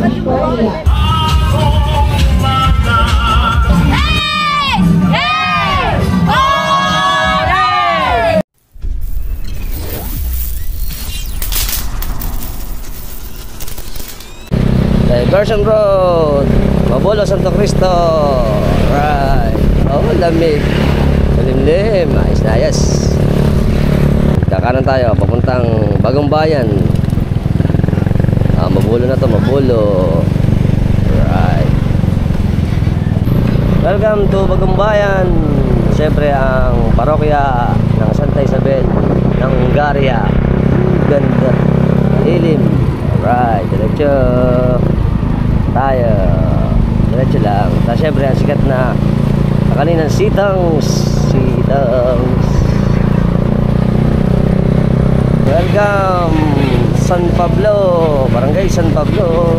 Diversion Road, Mabolo, Santo Cristo. Right. Oh, lamig. Malimlim. Ayos na ayos. Kakanan tayo, papuntang Bagong Bayan. Mabolo na to, Mabolo. Right. Welcome to Bagong Bayan. Siyempre ang parokya ng Santa Isabel ng Hungaria. Ganda. Lilim. Right. Diretso tayo. Diretso lang. Tapos syempre ang sikat na kaninang Sitangs. Welcome San Pablo, Barangay San Pablo.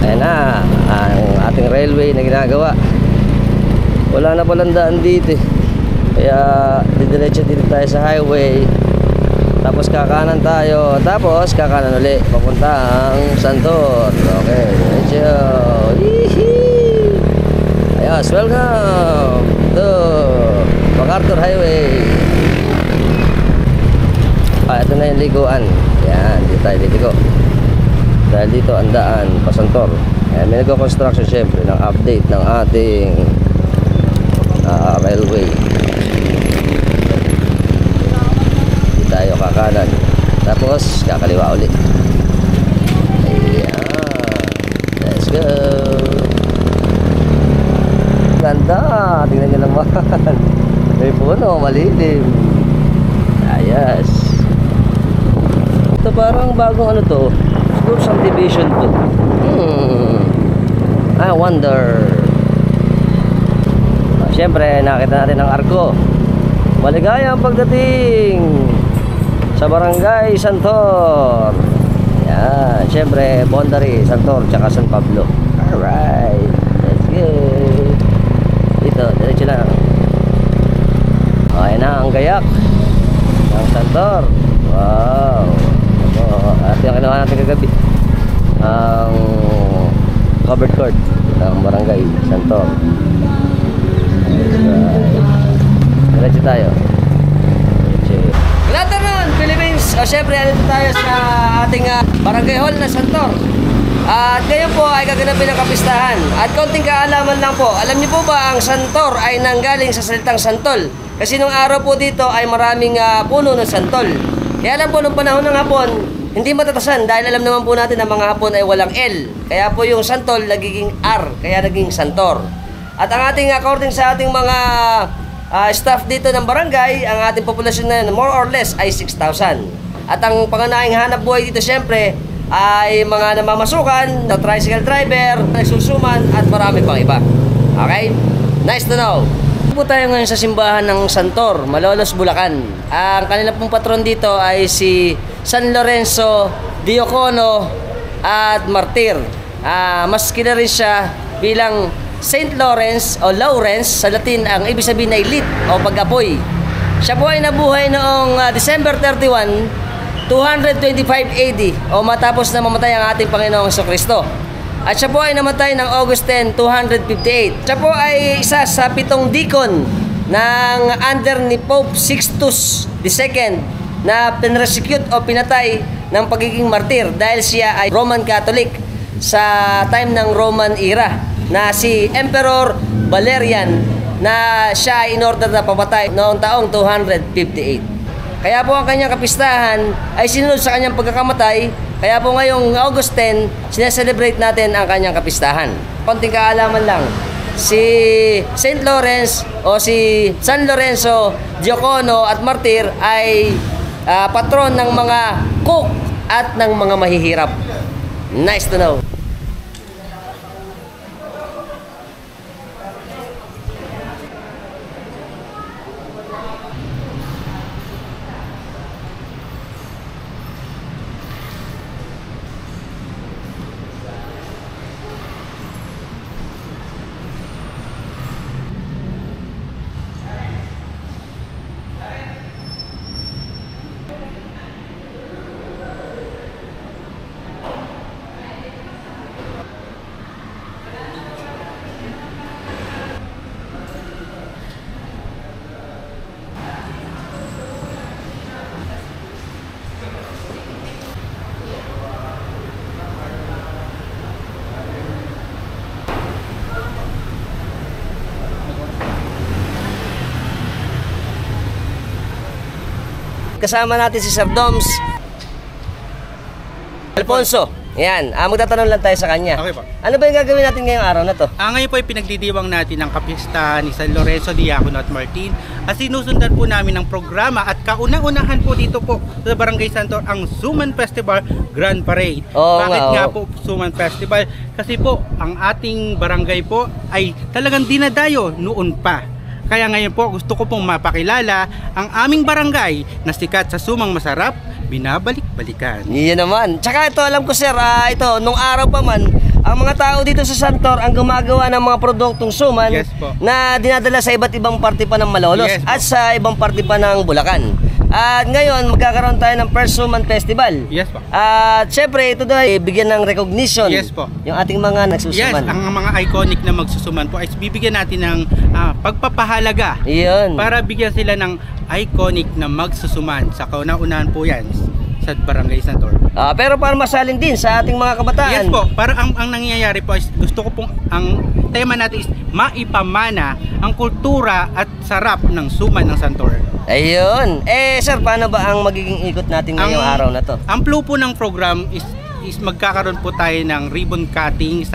Ayan na ang ating railway na ginagawa. Wala na palang daan dito kaya didiretso dito tayo sa highway. Tapos kakanan tayo. Tapos kakanan ulit papuntang Santor. Okay, diretso. Ayos, welcome to MacArthur Highway. Ito na yung liguan. Yan, dito tayo liligo. Dahil dito ang daan pa Santor. May nag-construction syempre ng update ng ating railway. Tayo kakanan tapos kakaliwa ulit. Ayan, let's go. Ganda, tingnan nyo naman. May puno, malilim. Ayos. Ito parang bagong ano to, siguro subdivision to. I wonder. Siyempre nakita natin ang arko. Maligayang pagdating sa Barangay Santor. Yan, syempre boundary Santor tsaka San Pablo. Alright, let's go. Dito, diretso lang. Ayan na ang gayak ng Santor. Wow. At yung kinuha natin kagabi, ang covered court ng Barangay Santor. Alright, diretso tayo. Good afternoon, Philippines! Siyempre, andito tayo sa ating barangay hall na Santor. At ngayon po ay gaganapin ang kapistahan. At konting kaalaman lang po, alam niyo po ba ang Santor ay nanggaling sa salitang santol? Kasi nung araw po dito ay maraming puno ng santol. Kaya alam po, nung panahon ng hapon, hindi matatasan dahil alam naman po natin na mga hapon ay walang L. Kaya po yung santol nagiging R, kaya naging Santor. At ang ating, according sa ating mga staff dito ng barangay, ang ating populasyon na more or less ay 6,000. At ang pangunahing hanap buhay dito syempre ay mga namamasukan, na tricycle driver, nagsusuman at marami pang iba. Okay? Nice to know. Po tayo ngayon sa simbahan ng Santor, Malolos, Bulacan. Ang kanila pong patron dito ay si San Lorenzo Diocono at Martir. Mas kilala rin siya bilang Saint Lawrence o Lawrence, sa Latin ang ibig sabihin ay lit o pag-apoy. Siya po ay nabuhay noong December 31, 225 AD o matapos na mamatay ang ating Panginoong Jesucristo. At siya po ay namatay ng August 10, 258. Siya po ay isa sa 7 deacon ng under ni Pope Sixtus II na pinresecute o pinatay ng pagiging martir dahil siya ay Roman Catholic sa time ng Roman era, na si Emperor Valerian, na siya ay in-order na papatay noong taong 258. Kaya po ang kanyang kapistahan ay sinunod sa kanyang pagkakamatay. Kaya po ngayong August 10, sineselebrate natin ang kanyang kapistahan. Konting kaalaman lang, si Saint Lawrence o si San Lorenzo Diocono at Martir ay patron ng mga cook at ng mga mahihirap. Nice to know. kasama natin si Sir Doms Alfonso. Yan, magtatanong lang tayo sa kanya. Okay po. Ano ba yung gagawin natin ngayong araw na to? Ngayon po ay pinagdidiwang natin ang kapistahan ni San Lorenzo Diacono at Martin at sinusundan po namin ang programa at kauna-unahan po dito po sa Barangay Santor ang Suman Festival Grand Parade. Bakit nga po Suman Festival? Kasi po ang ating barangay po ay talagang dinadayo noon pa. Kaya ngayon po gusto ko pong mapakilala ang aming barangay na sikat sa sumang masarap, binabalik-balikan. Iyan naman. Tsaka ito, alam ko sir, ito, nung araw pa man, ang mga tao dito sa Santor ang gumagawa ng mga produktong suman na dinadala sa iba't ibang parte pa ng Malolos at sa ibang parte pa ng Bulacan. At ngayon, magkakaroon tayo ng First Suman Festival. Yes po. At syempre, ito daw ay bigyan ng recognition. Yes po. Yung ating mga nagsusuman. Yes, ang mga iconic na magsusuman po ay bibigyan natin ng pagpapahalaga. Iyon. Para bigyan sila ng iconic na magsusuman. Sa kauna-unahan po yan sa Barangay Santor. Pero para masalin din sa ating mga kabataan. Yes po, para ang nangyayari po is gusto ko pong ang tema natin is maipamana ang kultura at sarap ng suman ng Santor. Ayun. Sir, paano ba ang magiging ikot natin ngayong araw na to? Ang flow po ng program is magkakaroon po tayo ng ribbon cutting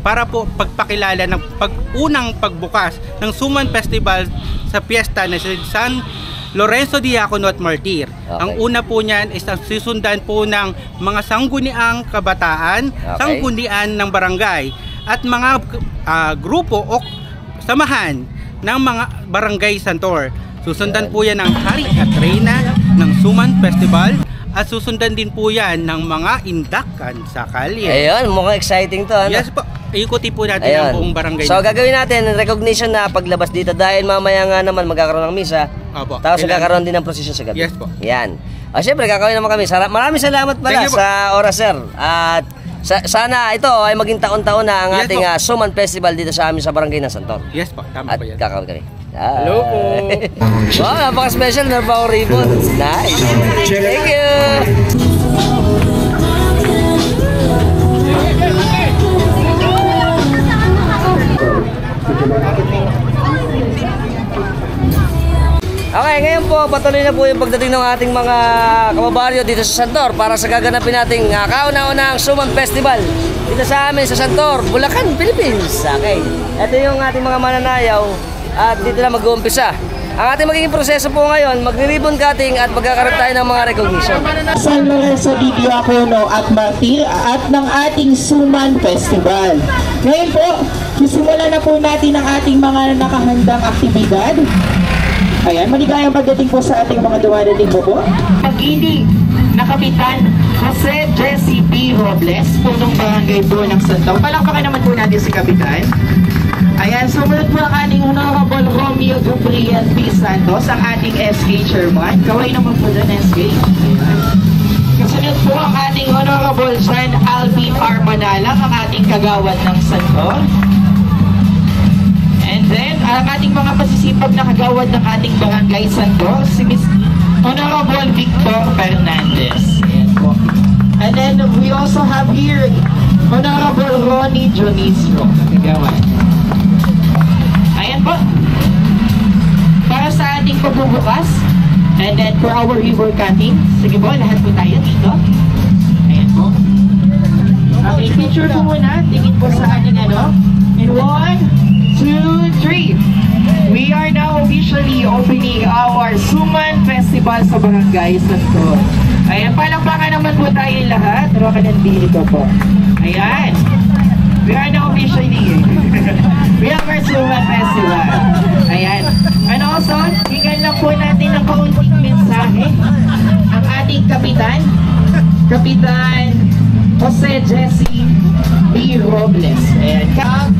para po pagpakilala ng unang pagbukas ng Suman Festival sa piyesta na San Lorenzo Diacono at Martir. Okay. Ang una po niyan is ang susundan po ng mga sangguniang kabataan, sanggunian ng barangay at mga grupo o samahan ng mga barangay Santor. Susundan po yan ng hari at reyna ng Suman Festival at susundan din po yan ng mga indakan sa kalye. Ayun, mukhang exciting to. Ano? Yes po. Ikuti po natin ang buong barangay. So gagawin natin recognition na paglabas dito dahil mamaya nga naman magkakaroon ng misa. Opo. Tapos magkakaroon din ng prosesyon sa gabi. Yes po. Yan. Siyempre gagawin naman kami. Maraming salamat pala sa oras sir. At sana ito ay maging taon-taon na ang ating Suman Festival dito sa amin sa barangay ng Santor. Yes po, tama po yan. At kakawin kami. Hello po. Wow, napaka-special. Meron pa akong ribbon. Nice. Thank you. Okay, ngayon po patuloy na po yung pagdating ng ating mga kababaryo dito sa Santor para sa gaganapin nating kauna-unahang Suman Festival dito sa amin sa Santor, Bulacan, Philippines. Okay, ito yung ating mga mananayaw at dito na mag-uumpisa. Ang ating magiging proseso po ngayon, magre-ribbon cutting at magkakaroon tayo ng mga recognition. San Lorenzo Diacono at Martir at ng ating Suman Festival. Ngayon po, sisimulan na po natin ang ating mga nakahandang aktibidad. Ayan, maligayang pagdating po sa ating mga dumadating po po. Pag-ibig na Kapitan Jose Jesse B. Robles, punong barangay po ng Santor. Palakpakan naman po natin si Kapitan. Ayan, sumunod po ang ating Honorable Romeo Duprian P. Santos, ang ating SK Chairman. Kaway naman po doon, SK. Kasunod po ang ating Honorable John Alvin R. Manalang, ang ating kagawad ng Santor. And then, ang ating mga pasisipag na kagawad ng ating barangay Santor, si Ms. Honorable Victor Fernandez. Ayan po. And then, we also have here Honorable Ronnie Dionisio, kagawad. Ayan po. Para sa ating pagbubukas, and then for our river cutting, sige po, lahat po tayo dito. Ayan po. Okay, picture po muna. Tingin po sa ating ano. In 1, 2, 3. We are now officially opening our Suman Festival sa Barangay Santor. Ayan, palakpakan naman po tayo lahat. Rakan and dito po. Ayan. We are now officially we have our Suman Festival. Ayan. And also, hingan lang po natin ng kaunting mensahe ang ating Kapitan Jose Jesse B. Robles. Ayan.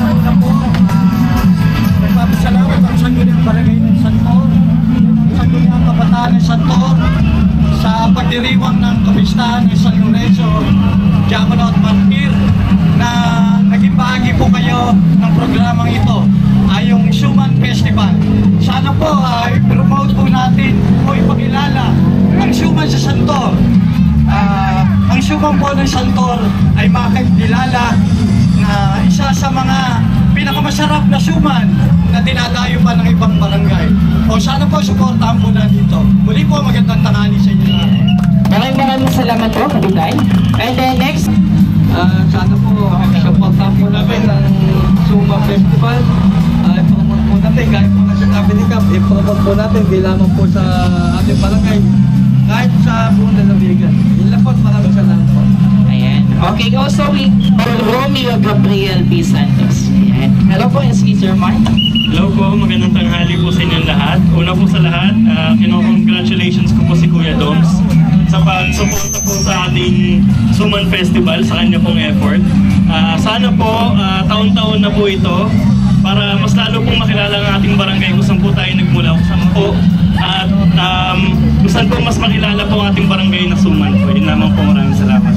Una po, nagpapasalamat ang sangguniang barangay ng Santor, sangguniang kabataan ng Santor, sa pagdiriwang ng kapistahan ng San Lorenzo Diacono at Martir na naging bahagi po kayo ng programang ito ay yung Suman Festival. Sana po i-promote po natin o ipakilala ang Suman sa Santor. Ang Suman po ng Santor ay makakilala na isa sa mga pinakamasarap na suman na dinadayo pa ng ibang barangay. O sana po, supportahan po na dito. Muli po, magandang tanghali sa inyo lahat. Maraming salamat po, Kapitan. And then next, Sana po, supportahan po namin ang Suma Festival. I-promote po natin, kahit po na sa Kapinikap, i-promote po natin, di lamang po sa ating barangay, kahit sa buong lalawigan. Yun lang po, maraming salamat po. ayan. Okay, also with Romeo Gabriel P. Santos. Ayan. Hello po, SK Sir Mark. Hello po, magandang tanghali po sa inyong lahat. Una po sa lahat, congratulations ko po si Kuya Doms sa pagsuporta po sa ating Suman Festival, sa kanya pong effort. Sana po, taon-taon na po ito para mas lalo pong makilala ang ating barangay kung saan po tayo nagmula, kung saan po, at kung saan po mas makilala po ang ating barangay na Suman po. Yun naman po, maraming salamat.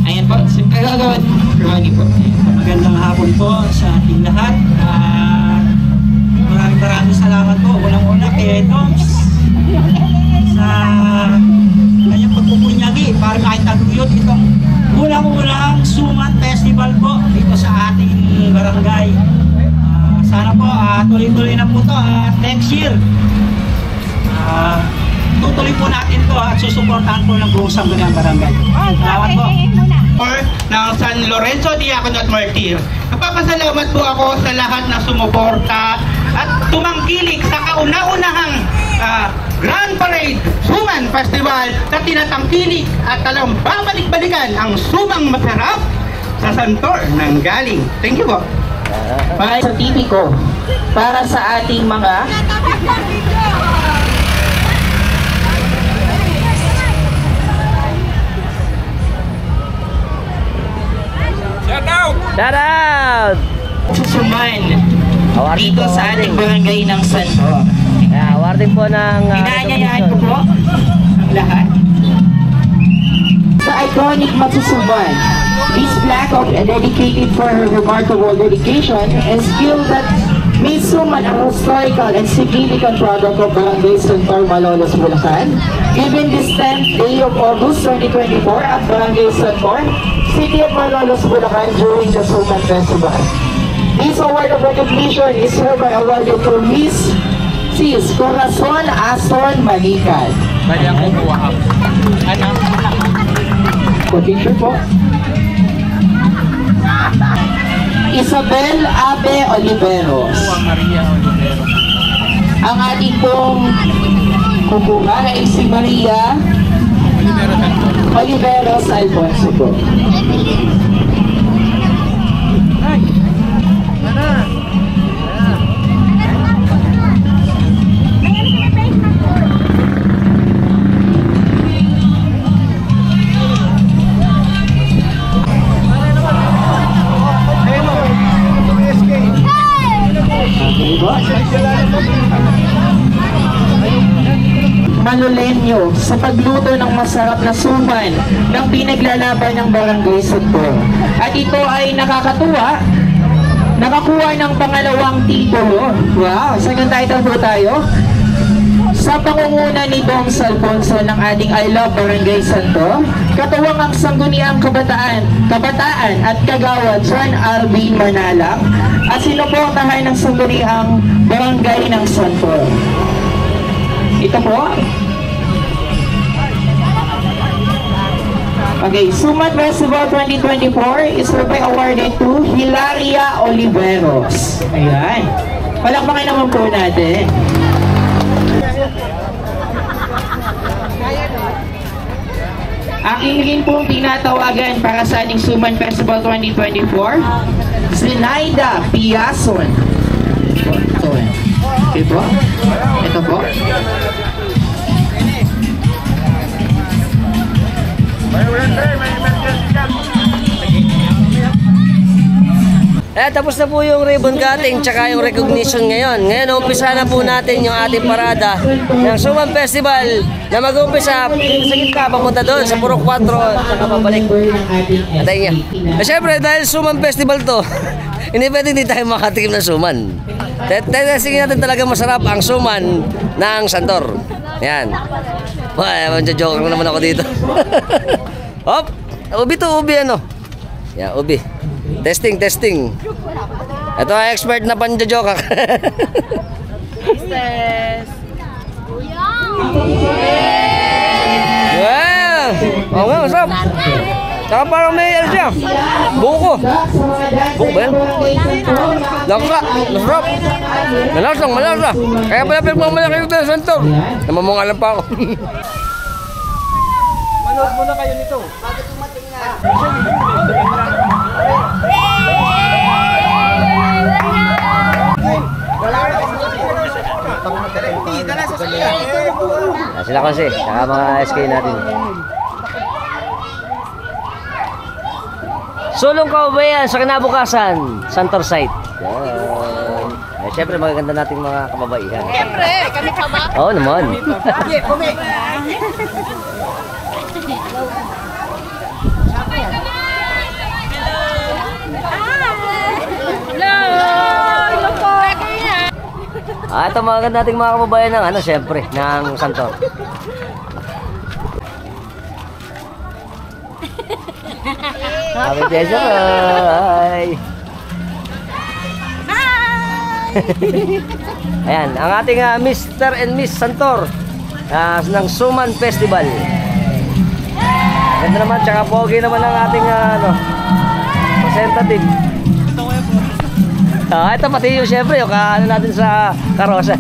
Ayan po, kagawad Ronnie po. Magandang hapon po sa ating lahat. Maraming salamat po. Unang-una kay Doms sa kanyang pagpupunyagi para makitaguyod itong unang-unang Suman Festival po dito sa ating barangay. Sana po tuloy-tuloy na po ito at next year tutuloy po natin to at susuportahan po ng buong sambagang barangay. Salamat po. Or ng San Lorenzo, Diaconate Martir. Napapasalamat po ako sa lahat na sumuporta at tumangkilik sa kauna-unahang Grand Parade Suman Festival na tinatangkilik at talang babalik-balikan ang sumang masarap sa Santor ng galing. Thank you po. Para sa TV ko, para sa ating mga Shout out! susuman Awarding dito po, sa ating awarding. barangay ng Santor. Awarding po ng Inaanyayahan ko po ang lahat. Sa iconic Matsusuban, this plaque of dedicated for her remarkable dedication and skill that made Suman a historical and significant product of Barangay Santor, Malolos, Bulacan. Given this 10th day of August 2024 at Barangay Santor, City of Malolos, Bulacan during the Suman Festival. This award of recognition is hereby awarded to Miss Sis Corazon Aston Manican. Picture po. Isabel Abe Oliveros. Ang ating pong kukuha ay si Maria Oliveros Alfonso po. Manolenyo sa pagluto ng masarap na suman ng pinaglalaban ng Barangay Santor. At ito ay nakakatuwa, nakakuha ng pangalawang titulo. Wow, second title po tayo. Sa pangunguna ni Dong Alfonso ng ating I Love Barangay Santor, katuwang ang Sangguniang Kabataan at Kagawad John Arvin Manalang at sinuportahan ng Sangguniang Barangay ng Santor. Ito po. Okay, Suman Festival 2024 is hereby awarded to Hilaria Oliveros. Ayan. Palakpakan naman po natin. Ang inyong pong tinatawagan para sa ating Suman Festival 2024, Zenaida Piason. Ito eh. Okay po. Ito po. Tapos na po yung ribbon cutting tsaka yung recognition ngayon. Ngayon, umpisa na po natin yung ating parada ng Suman Festival na mag-umpisa sa gitna, papunta doon sa Purok 4 at pabalik. Antayin niya. Siyempre, dahil Suman Festival to, hindi pwede hindi tayo makatikim ng suman. Sige natin talaga masarap ang suman ng Santor. Yan. Joke naman ako dito. Hop! Ubi to, ubi ano. Yan, ubi. Testing, testing. Ito ang expert na panjajokak. Wow! Oo nga, masarap. Saka parang may ano siya. Buko. Buko ba yan? Langka. Masarap. Malasang, malasa. Kaya pala pinagmamalaki yung Del Santor. Namamungalan pa ako. Manood muna kayo nito. Bakit tumating na? Sila kasi, saka mga SK natin. Sulong Kaubayan sa kinabukasan, Santor Site. Yan. Eh, syempre magaganda nating mga kababaihan. Siyempre, kami pa ba? Oo naman. Ito magaganda nating mga kababayan ng ano, syempre, ng Santor. Happy pleasure. Hi. Ayan, ang ating Mr. and Miss Santor ng Suman Festival. Ganda naman, tsaka pogi naman ang ating representative. Ito pati yung syempre, yung ano natin sa karosa.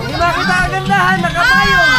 Hindi makita ang gandahan, nakapayong!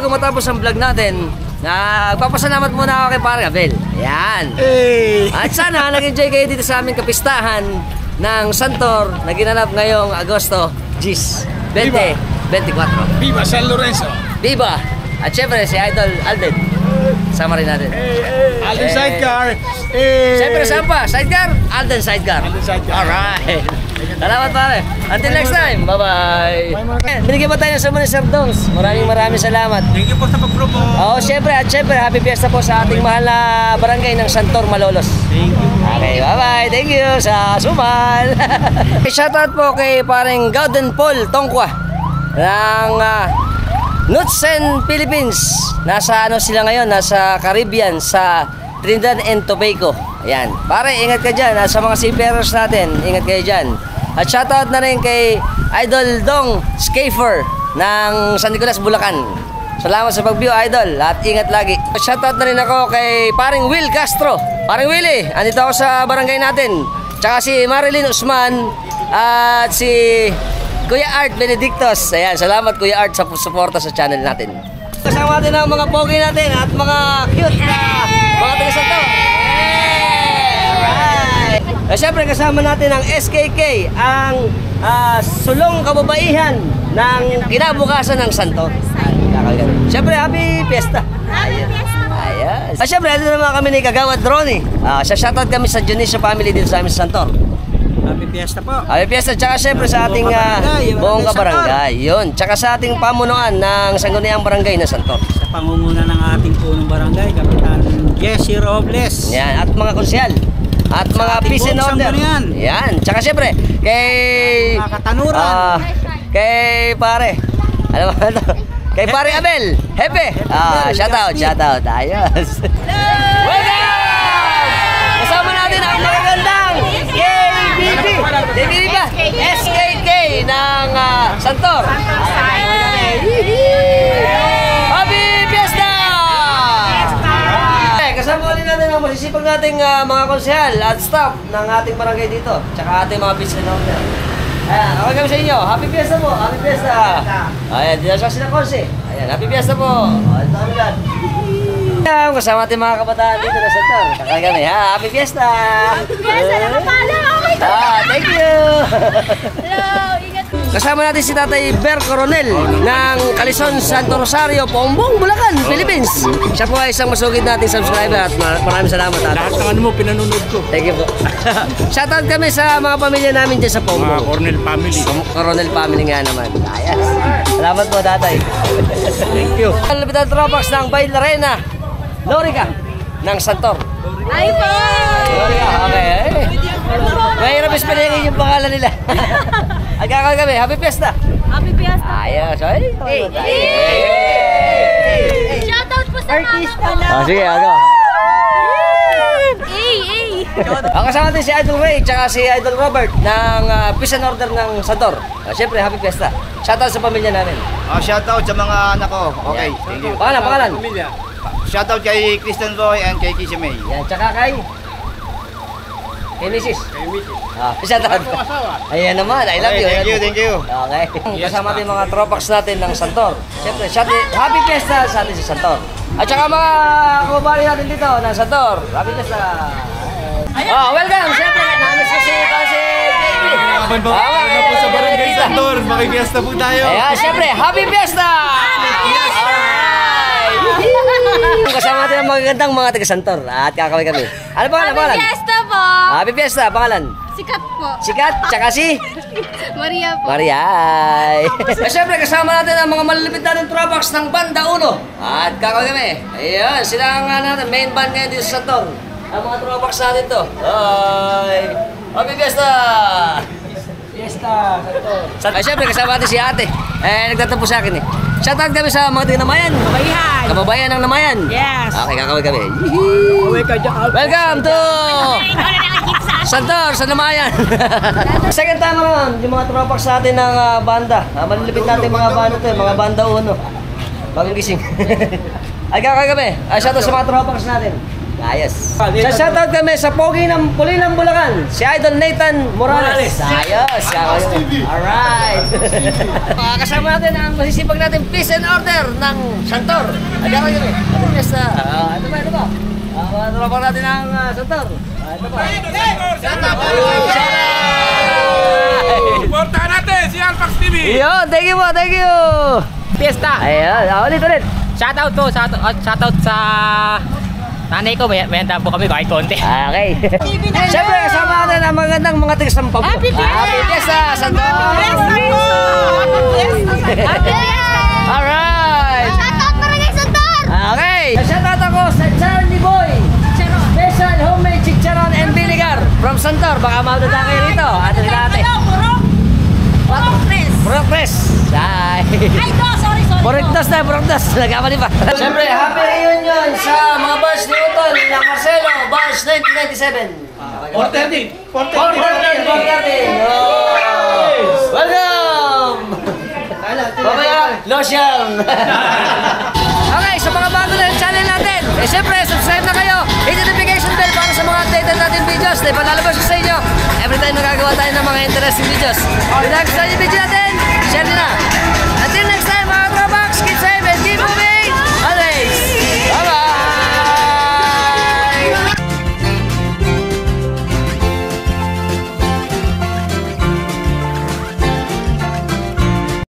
bago matapos ang vlog natin, nagpapasalamat muna ako kay Parang Abel. Ayan. At sana nag-enjoy kayo dito sa aming kapistahan ng Santor na ginanap ngayong Agosto 2024. Viva San Lorenzo! Viva! At syempre si Idol Alden. Sama rin natin. Alden Sidecar! Syempre saan pa? Sidecar? Alden Sidecar. Alden Sidecar. Alright. Salamat pare. Until next time. Bye-bye. Binigyan pa tayo ng sumo ni Sir Dongs. Maraming salamat. Thank you po sa pag-promote. Oo, syempre. At syempre, happy fiesta po sa ating mahal na barangay ng Santor, Malolos. Thank you. Okay, bye-bye. Thank you sa sumal. Shoutout po kay pareng Gauden Paul Tongkwa ng Nutsen, Philippines. Nasa ano sila ngayon? Nasa Caribbean, sa Trinidad and Tobago. Ayan. Pare, ingat ka dyan. Sa mga seafarers natin, ingat kayo dyan. At shoutout na rin kay Idol Dong Schaefer ng San Nicolas, Bulacan. Salamat sa pag-view, Idol. At ingat lagi. Shoutout na rin ako kay paring Will Castro. Paring Willie, andito ako sa barangay natin. Tsaka si Marilyn Usman at si Kuya Art Benedictos. Ayan, salamat Kuya Art sa suporta sa channel natin. Kasama natin ang mga pogi natin at mga cute na mga taga-Santor. Alright! Siyempre kasama natin ang SKK, ang sulong kababaihan ng kinabukasan ng Santor. Siyempre, happy fiesta! Ayan. Siyempre, ito naman kami ni Kagawad Ronnie. Shoutout kami sa Dionisio family dito sa amin sa Santor. Happy Fiesta po. Happy Fiesta, tsaka syempre sa ating buong kabarangay. Yun, tsaka sa ating pamunuan ng Sangguniang Barangay na Santor. Sa pangunguna ng ating punong barangay, Kapitan Jesse Robles. Yan, at mga konsyal. At mga peace and order. Yan, tsaka syempre, kay... Mga katanuran. Kay pare. Alam mo ito? Kay pare Abel. Hepe. Shoutout. Ayos. Welcome! Kasama natin ang magagandang KBB ba? SKK ng Santor. Happy Fiesta! Kasama ulit natin ang masisipag nating mga konsehal at staff ng ating barangay dito. Tsaka ating mga business owner. Ayan, okay kami sa inyo. Happy Fiesta po. Happy Fiesta. Ayan, dinasya sila konse. Ayan, happy Fiesta po. Ito kami lang. Kasama natin mga kabataan dito na Santor. Tsaka kami, happy Fiesta! Happy Fiesta! Nakapala! Okay! Thank you! Hello! Ingat po! Kasama natin si Tatay Ber Coronel ng Calison, Santo Rosario, Pombong, Bulacan, Philippines. Siya po ay isang masugid nating subscriber at maraming salamat, Tatay. Lahat ng ano mo, pinanunod ko. Thank you po. Shoutout kami sa mga pamilya namin dyan sa Mga Pombong. Cornel family. Coronel family nga naman. Ayos. Salamat po, Tatay. Thank you. Lapitan Tropax ng Bay Larena, Lorica, ng Santor. Ay po! Lorica, okay. Mahirap ispelingin yung pangalan nila. Agkakal kami, happy fiesta! Happy Fiesta! Ayos, ay. Shoutout po sa mama ko! Sige, ako. Ang kasama natin si Idol Ray tsaka si Idol Robert ng Peace and Order ng Santor. Siyempre, happy fiesta. Shoutout sa pamilya namin. Shoutout sa mga anak ko. Okay, thank you. Pangalan. Shoutout kay Kristen Roy and kay Kisha May. Yan, tsaka kay Mrs. Shoutout. Ayan naman, I love you. Thank you. Okay. Kasama natin mga tropax natin ng Santor. Siyempre, happy fiesta sa atin si Santor. At saka mga kumabali natin dito ng Santor. Happy fiesta. Welcome. Siyempre, namis kasi JB. Ano po sa barangay Santor, makifiesta po tayo. Ayan, siyempre, happy fiesta! Kasama natin ang magagandang mga taga-Santor at kakaway kami. Ano pangalan? Happy Fiesta po! Happy fiesta, pangalan? Sikat po! Sikat, tsaka si Maria po! Maria. Siyempre, kasama natin ang mga malalapit natin tropax ng Banda 1. At kakaway kami. Ayan, sila ang main band ngayon dito sa Santor. Ang mga tropax natin to. Ay, happy fiesta! Fiesta, Santor. Ay, siyempre, kasama natin si ate. Nagtatapo sa akin eh. Shoutout kami sa mga taga-Namayan. Kababayan ng Namayan. Yes. Okay, kakaway kami. Welcome to Santor, sa Namayan. Second time naman, yung mga tropax natin ng banda. Malilipit natin mga banda to, mga Banda 1. Bagong gising. Ay, kakaway kami. Shoutout sa mga tropax natin. Ayos. Sa shoutout kami sa Pogi ng Pulilang Bulacan, si Idol Nathan Morales. Ayos. Alright. Kasama natin ang masisipag natin peace and order ng Santor. Ayan ko yun. Ito ba? Tropa natin ang Santor. Ito ba? Porta natin si Alpax TV. Yo, thank you. Fiesta. Ayan, ulit. Shoutout po, shoutout sa nanay ko. May po kami kahit konti. Okay. Siyempre, kasama natin ang magandang mga tigasampaw. Happy Fiesta, Santor! Alright! Shoutout Barangay Santor! Okay! Shoutout ako sa Charlie Boy! Special homemade chicharon and vinegar from Santor. Baka maudada kayo rito. Atin nila ate. Purok Press! Ay, sorry. Purokdas. Nagkamali pa. Siyempre, happy reunion sa mga bars ni Utol ng Marcelo, bars 1997. 430. 430. Welcome! Mamaya, lotion! Okay, sa mga bago na yung channel natin, siyempre, subscribe na kayo. Hit the notification bell para sa mga updated natin videos na ipalalabas ko sa inyo. Every time nagagawa tayo ng mga interesting videos. Kung nagustuhan yung video natin, share nyo na.